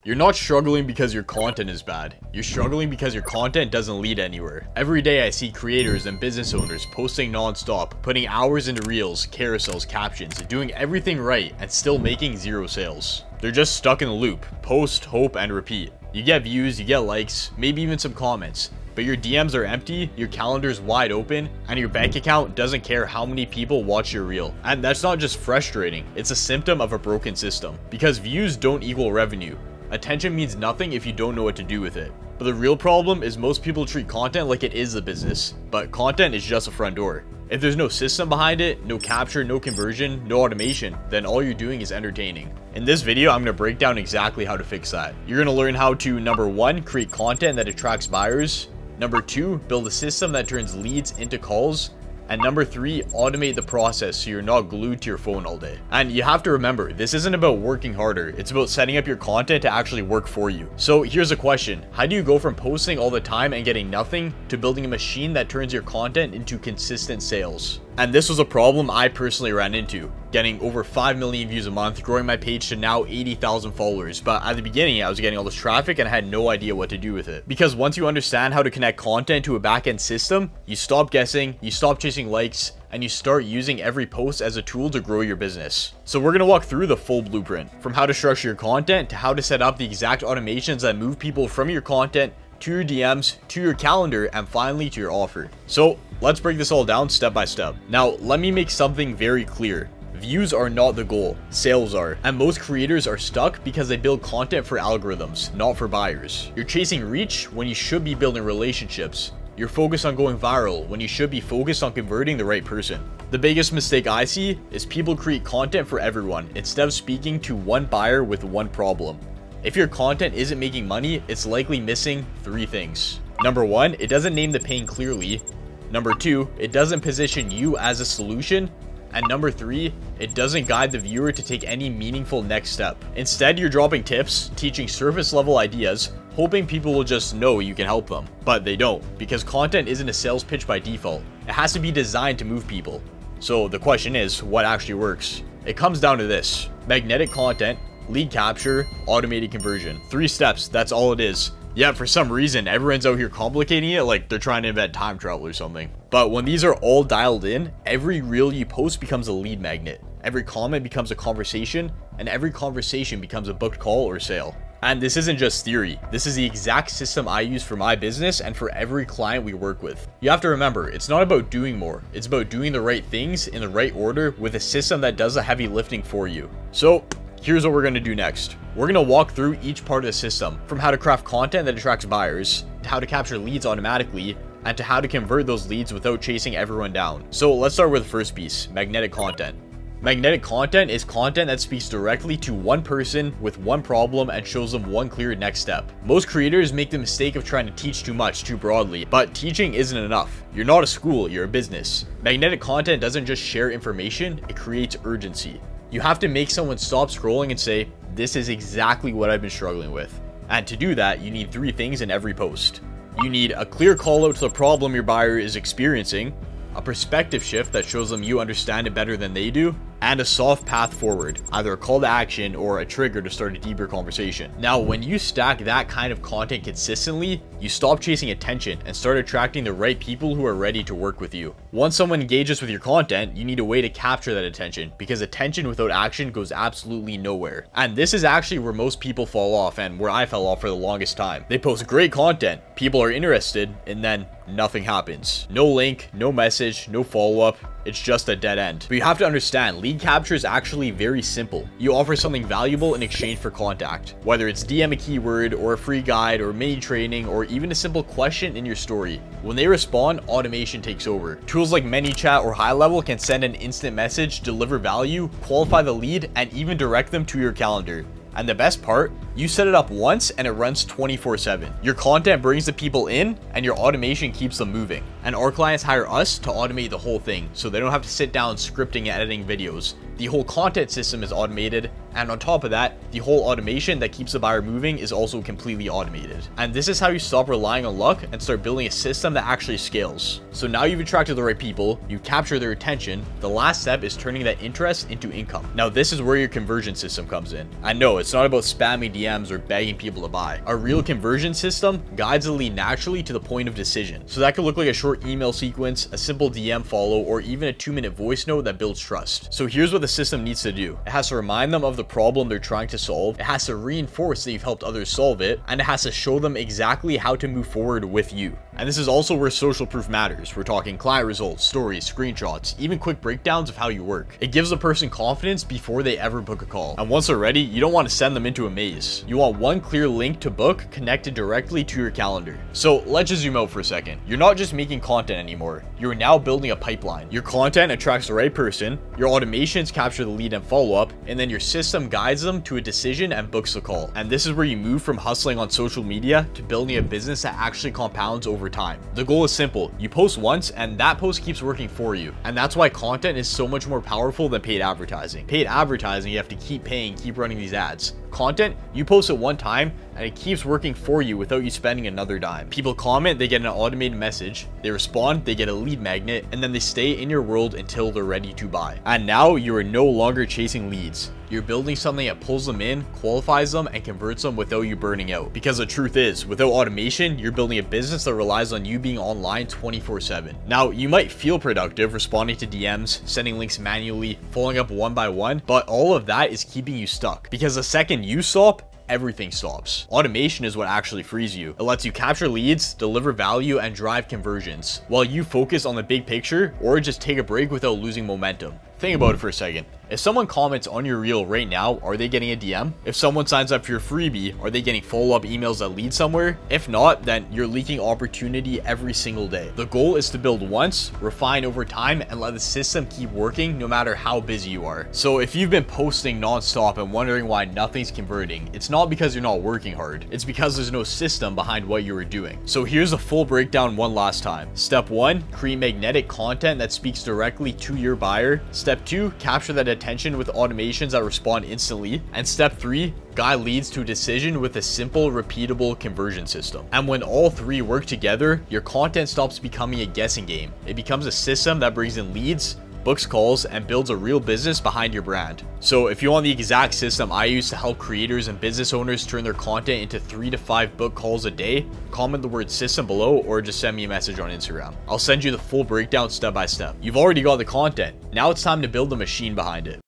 You're not struggling because your content is bad. You're struggling because your content doesn't lead anywhere. Every day I see creators and business owners posting non-stop, putting hours into reels, carousels, captions, doing everything right and still making zero sales. They're just stuck in a loop. Post, hope, and repeat. You get views, you get likes, maybe even some comments. But your DMs are empty, your calendar's wide open, and your bank account doesn't care how many people watch your reel. And that's not just frustrating, it's a symptom of a broken system. Because views don't equal revenue. Attention means nothing if you don't know what to do with it. But the real problem is most people treat content like it is a business, but content is just a front door. If there's no system behind it, no capture, no conversion, no automation, then all you're doing is entertaining. In this video, I'm going to break down exactly how to fix that. You're going to learn how to, number 1, create content that attracts buyers. Number 2, build a system that turns leads into calls. And number 3, automate the process so you're not glued to your phone all day. And you have to remember, this isn't about working harder. It's about setting up your content to actually work for you. So here's a question. How do you go from posting all the time and getting nothing to building a machine that turns your content into consistent sales? And this was a problem I personally ran into, getting over 5 million views a month, growing my page to now 80,000 followers. But at the beginning, I was getting all this traffic and I had no idea what to do with it. Because once you understand how to connect content to a backend system, you stop guessing, you stop chasing likes, and you start using every post as a tool to grow your business. So we're going to walk through the full blueprint, from how to structure your content to how to set up the exact automations that move people from your content to your DMs, to your calendar, and finally to your offer. So let's break this all down step by step. Now, let me make something very clear. Views are not the goal, sales are. And most creators are stuck because they build content for algorithms, not for buyers. You're chasing reach when you should be building relationships. You're focused on going viral when you should be focused on converting the right person. The biggest mistake I see is people create content for everyone instead of speaking to one buyer with one problem. If your content isn't making money, it's likely missing 3 things. Number 1, it doesn't name the pain clearly. Number 2, it doesn't position you as a solution. And number 3, it doesn't guide the viewer to take any meaningful next step. Instead, you're dropping tips, teaching surface level ideas, hoping people will just know you can help them. But they don't, because content isn't a sales pitch by default. It has to be designed to move people. So the question is, what actually works? It comes down to this: magnetic content, lead capture, automated conversion. 3 steps, that's all it is. Yeah, for some reason, everyone's out here complicating it like they're trying to invent time travel or something. But when these are all dialed in, every reel you post becomes a lead magnet. Every comment becomes a conversation, and every conversation becomes a booked call or sale. And this isn't just theory. This is the exact system I use for my business and for every client we work with. You have to remember, it's not about doing more. It's about doing the right things in the right order with a system that does the heavy lifting for you. So here's what we're going to do next. We're going to walk through each part of the system, from how to craft content that attracts buyers, to how to capture leads automatically, and to how to convert those leads without chasing everyone down. So let's start with the first piece, magnetic content. Magnetic content is content that speaks directly to one person with one problem and shows them one clear next step. Most creators make the mistake of trying to teach too much too broadly, but teaching isn't enough. You're not a school, you're a business. Magnetic content doesn't just share information, it creates urgency. You have to make someone stop scrolling and say, this is exactly what I've been struggling with. And to do that, you need 3 things in every post. You need a clear call out to the problem your buyer is experiencing, a perspective shift that shows them you understand it better than they do, and a soft path forward, either a call to action or a trigger to start a deeper conversation. Now, when you stack that kind of content consistently, you stop chasing attention and start attracting the right people who are ready to work with you. Once someone engages with your content, you need a way to capture that attention, because attention without action goes absolutely nowhere. And this is actually where most people fall off, and where I fell off for the longest time. They post great content, people are interested, and then nothing happens. No link, no message, no follow-up. It's just a dead end. But you have to understand, lead capture is actually very simple. You offer something valuable in exchange for contact. Whether it's DM a keyword, or a free guide, or mini training, or even a simple question in your story. When they respond, automation takes over. Tools like ManyChat or HighLevel can send an instant message, deliver value, qualify the lead, and even direct them to your calendar. And the best part, you set it up once and it runs 24/7. Your content brings the people in and your automation keeps them moving. And our clients hire us to automate the whole thing, so they don't have to sit down scripting and editing videos. The whole content system is automated, and on top of that, the whole automation that keeps the buyer moving is also completely automated. And this is how you stop relying on luck and start building a system that actually scales. So now you've attracted the right people, you've captured their attention, the last step is turning that interest into income. Now this is where your conversion system comes in. And no, it's not about spamming DMs or begging people to buy. A real conversion system guides the lead naturally to the point of decision. So that could look like a short email sequence, a simple DM follow, or even a 2-minute voice note that builds trust. So here's what the system needs to do. It has to remind them of the problem they're trying to solve, it has to reinforce that you've helped others solve it, and it has to show them exactly how to move forward with you. And this is also where social proof matters. We're talking client results, stories, screenshots, even quick breakdowns of how you work. It gives a person confidence before they ever book a call. And once they're ready, you don't want to send them into a maze. You want one clear link to book connected directly to your calendar. So let's just zoom out for a second. You're not just making content anymore. You're now building a pipeline. Your content attracts the right person, your automations capture the lead and follow up, and then your system guides them to a decision and books the call. And this is where you move from hustling on social media to building a business that actually compounds over time. The goal is simple. You post once and that post keeps working for you. And that's why content is so much more powerful than paid advertising. Paid advertising, you have to keep paying, keep running these ads. Content, you post it one time and it keeps working for you without you spending another dime. People comment, they get an automated message, they respond, they get a lead magnet, and then they stay in your world until they're ready to buy. And now you are no longer chasing leads. You're building something that pulls them in, qualifies them, and converts them without you burning out. Because the truth is, without automation, you're building a business that relies on you being online 24/7. Now, you might feel productive responding to DMs, sending links manually, following up one by one, but all of that is keeping you stuck. Because the second you stop, everything stops. Automation is what actually frees you. It lets you capture leads, deliver value, and drive conversions, while you focus on the big picture or just take a break without losing momentum. Think about it for a second. If someone comments on your reel right now, are they getting a DM? If someone signs up for your freebie, are they getting follow-up emails that lead somewhere? If not, then you're leaking opportunity every single day. The goal is to build once, refine over time, and let the system keep working no matter how busy you are. So if you've been posting non-stop and wondering why nothing's converting, it's not because you're not working hard. It's because there's no system behind what you were doing. So here's a full breakdown one last time. Step 1, create magnetic content that speaks directly to your buyer. Step 2, capture that attention with automations that respond instantly. And step 3, guide leads to a decision with a simple, repeatable conversion system. And when all three work together, your content stops becoming a guessing game. It becomes a system that brings in leads, books calls, and builds a real business behind your brand. So if you want the exact system I use to help creators and business owners turn their content into 3 to 5 book calls a day, comment the word system below or just send me a message on Instagram. I'll send you the full breakdown step by step. You've already got the content. Now it's time to build the machine behind it.